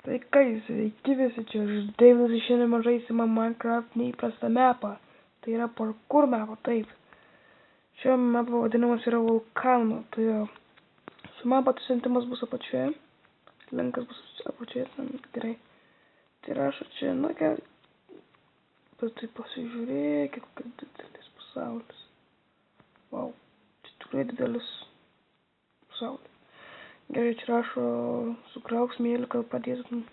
Tai ką jūs sveiki visi čia, aš Deividas ir šiandien mes žaisime Minecraft neįprastą mapą. Tai yra parkour mapą, taip. Šio mapo vadinamas yra vulkanu, tai jo. Su mapo atsiuntimas bus apačioje. Linkas bus apačioje, gerai. Tai rašo čia, na gerai. Bet tai pasižiūrėkit, kokia didelis pasaulis. Vau, čia tikrai didelis pasaulis. Gerai, čia rašo, sukrauk smėlį, kad padėtum.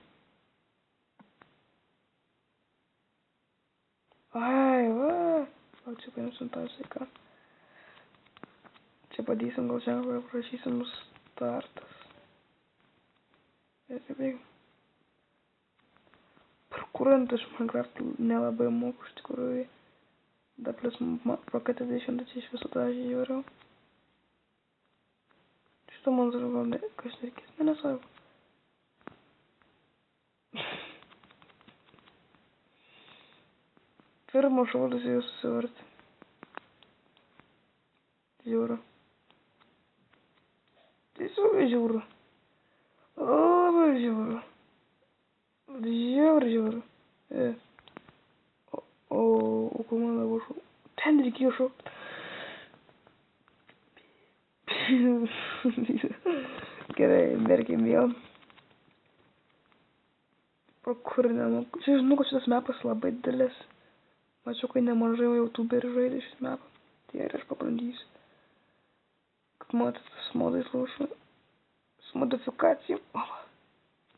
Ai, va. Gal čia paimsim tą sveiką. Čia padėsim, gal ženklą prašysim startas. Beveik. Parkurant iš Minecraft nelabai moku iš tikrųjų. Dar plus Rocket 20 čia iš viso tą žiūriu. Šitą man atrodo gal ne, kas nereikės, nesvarbu. Pirmas šuolis jau susivartė. Žiūriu. Tiesiog žiūriu. Labai žiūriu. Žiūriu. O kur man dabar šau? Ten reikėjo šaukti. Gerai, merkim vėl. Kur nemoku. Čia žinau, kad šitas mapas labai didelis. Mačiau, kai nemažai youtuberių žaidė šis mapą. Tai ir aš pabandysiu. Kad matot, su modais laušu. Su modifikacijom.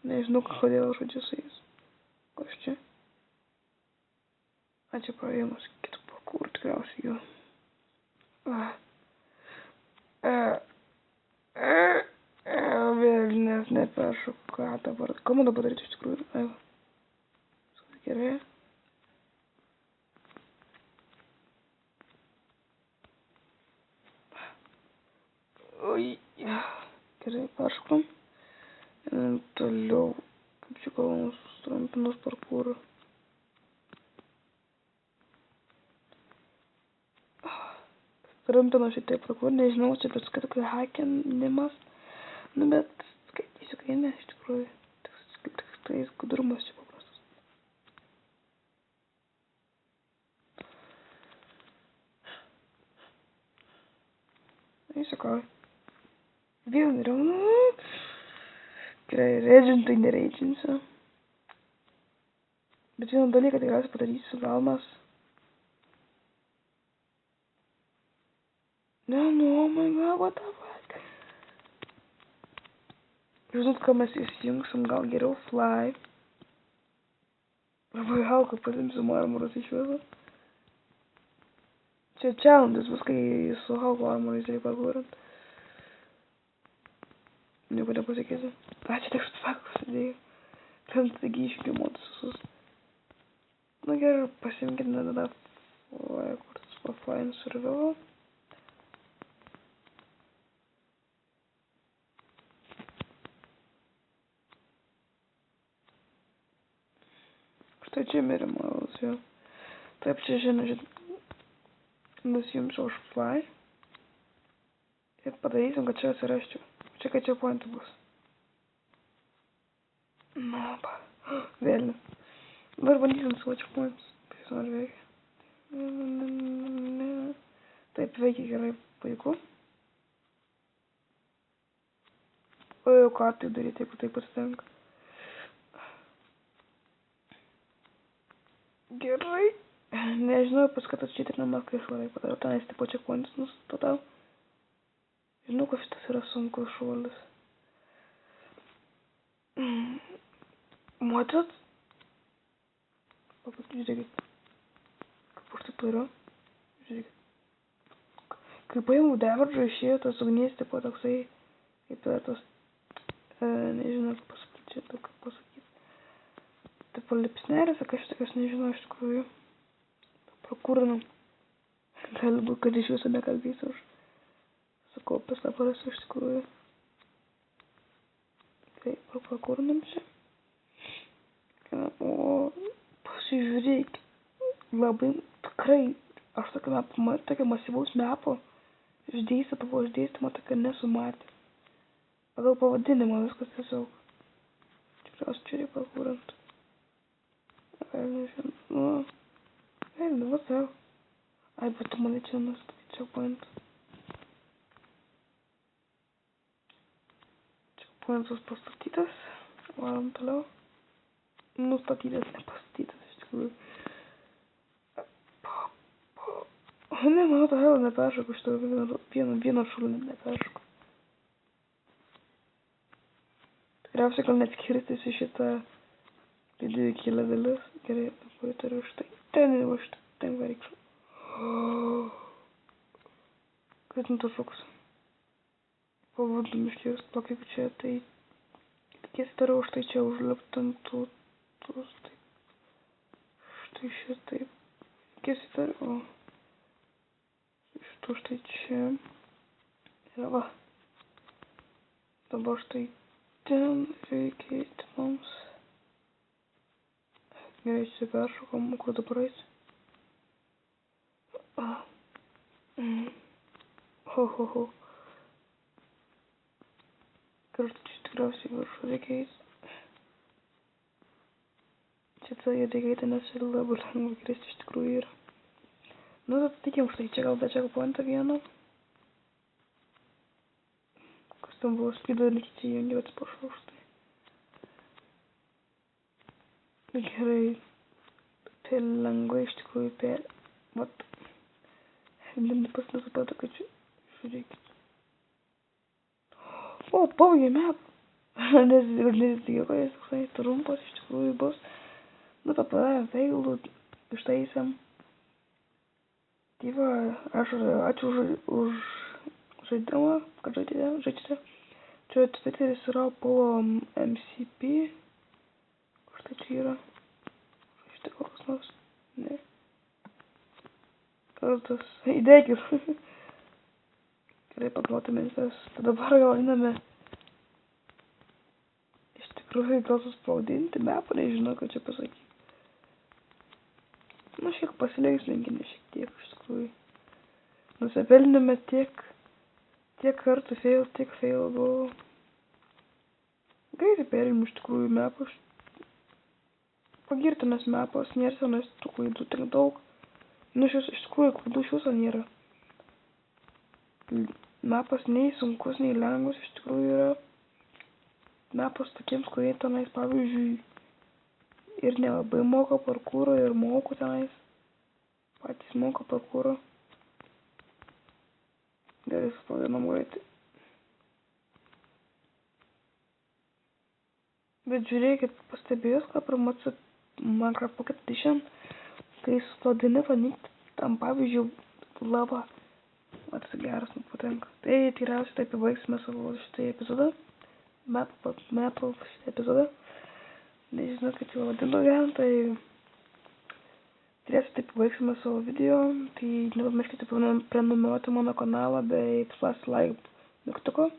Nežinau, kodėl aš žodžiu su jais. Kas čia? A, čia praėjimas kitų parkour tikriausiai jau. Vėl nes neperšu, ką dabar. Ką man dabar daryti iš tikrųjų? Gerai. Oi. Gerai, peršokam. Toliau. Kaip čia kalbam, sutrumpinus parkourą. Trumpinu šitai parkourą, nežinau, čia bet skaitų hakinimas. Nu, bet skaitysiu, kai ne, iš tikrųjų. Tik tai gudrumas čia paprastas. Įsakau. Vėl nėra. Gerai, reidžintai nereidžinsiu. Bet vieną dalyką tikriausiai padarysiu, gal mes. No, oh my god, what the fuck? Žinot, ką mes įsijungsim, gal geriau fly. Arba gal, kad pasimsiu marmurus iš viso. Čia challenges bus, kai su Hulk armorais reikia parkourint. Nieko nepasikeisiu. A, čia tik šutvakus idėjau. Ten taigi iškimuotus visus. Na gerai, pasimkime tada fly, kur tas fly survival. Štai čia mirimalas jau. Taip, čia žinai, nusijimsiu už fly. Ir padarysim, kad čia atsirasčiau. Čia kad čia pointų bus. Na, pa. Vėlgi. Dabar bandysim savo čia pointus. Kaip nori veikia. Taip, veikia gerai, puiku. O jau ką tai daryti, jeigu taip atsitinka. Gerai. Nežinau, paskui tas čitinamas, kai šuoliai padariau. Tenais tipo čia pointus nustatau. Žinau, kad šitas yra sunkus šuolis. Matot? Žiūrėkit. Kaip aš tai turiu. Žiūrėkit. Kai paėmau Devardžą, išėjo tas ugnies tipo toksai, kaip yra tas, nežinau, kaip pasakyti, čia daug kaip pasakyti. Tipo lipsneris, kažkas nežinau iš tikrųjų. Parkūrinam. Gali būt, kad iš viso nekalbėsiu už. Sakau, pas tą parasiu iš tikrųjų. Tai parkūrinam čia. O pasižiūrėk. Labai tikrai. Aš tokia masyvaus mepo. Išdėstymą tokia nesu matęs. Pagal pavadinimą viskas tiesiog. nors čia reikia pakūrint. Nu, what the hell? Ai, bet tu mane čia nustatyti checkpoint. Checkpointas pastatytas. Varom toliau. Nustatytas, nepastatytas, iš tikrųjų. Ne, manau, to hell neperšoku, šitą vieną šulinį neperšoku. Tikriausiai gal net skirtis į šitą video kelią dalis. Gerai, kurį turiu štai. Ten ir va štai, ten varikščiau. Kas nu to šoks? Pavadum išlius, kaip čia, tai tiesi turiu štai čia užliptant tų, taip. Štai šitaip. Tiesi turiu, šitų štai čia. Ir va. Dabar štai ten reikia eiti mums. Gerai, čia peršokom, kur dabar eisi? Ho. Kartu čia tikriausiai viršų reikia eiti. Čia tai reikia eiti, nes ir labai lengva kristi iš tikrųjų yra. Nu, tad tikim štai čia gal be checkpointą vieną. Kas tam buvo speedo ir čia jungiu atsiprašau už tai. Gerai. Tai lengvai iš tikrųjų vat. Pas nesupratau, kad čia žiūrėkit. O, paujė map. Nesitikėjau, kad jis toksai trumpas iš tikrųjų bus. Nu, padarėm failų, ištaisėm. Tai va, ačiū už žaidimą, kad žaidžiate. Čia Twitteris yra Apollo MCP. Štai čia yra. Štai kokios nors. Ne. Kartas. Įdėkis. Gerai pagroti mintis. Tai dabar gal einame iš tikrųjų gal suspaudinti mapą, nežinau, ką čia pasakyti. Nu, šiek pasilinksminkime šiek tiek, iš tikrųjų. Nusipelnėme tiek kartų tiek fail buvo. Greitai perėmė iš tikrųjų mapą. Pagirtinas mapas, nėra senas tų klaidų tiek daug. Nu, iš tikrųjų klaidų iš viso nėra. Mapas nei sunkus, nei lengvas iš tikrųjų yra. Mapas tokiems, kurie tenais, pavyzdžiui, ir nelabai moka parkūro, ir moku tenais. Patys moka parkūro. Gerai, suspaudinam greitai. Bet žiūrėkit, pastebėjus, ką pirmatsi Minecraft Pocket Edition, kai suspaudini panykti tam, pavyzdžiui, lava. Vat geras, man patinka. Tai tikriausiai taip įbaigsime savo šitą epizodą. Mapą šitą epizodą. Nežinau, kaip jau vadinu vien, tai tikriausiai taip įbaigsime savo video. Tai nepamirškite prenumeruoti mano kanalą bei paspausti like mygtuko.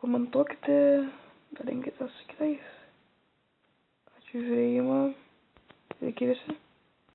Komentuokite, dalinkite su kitais. Ačiū žiūrėjimą. Sveiki visi.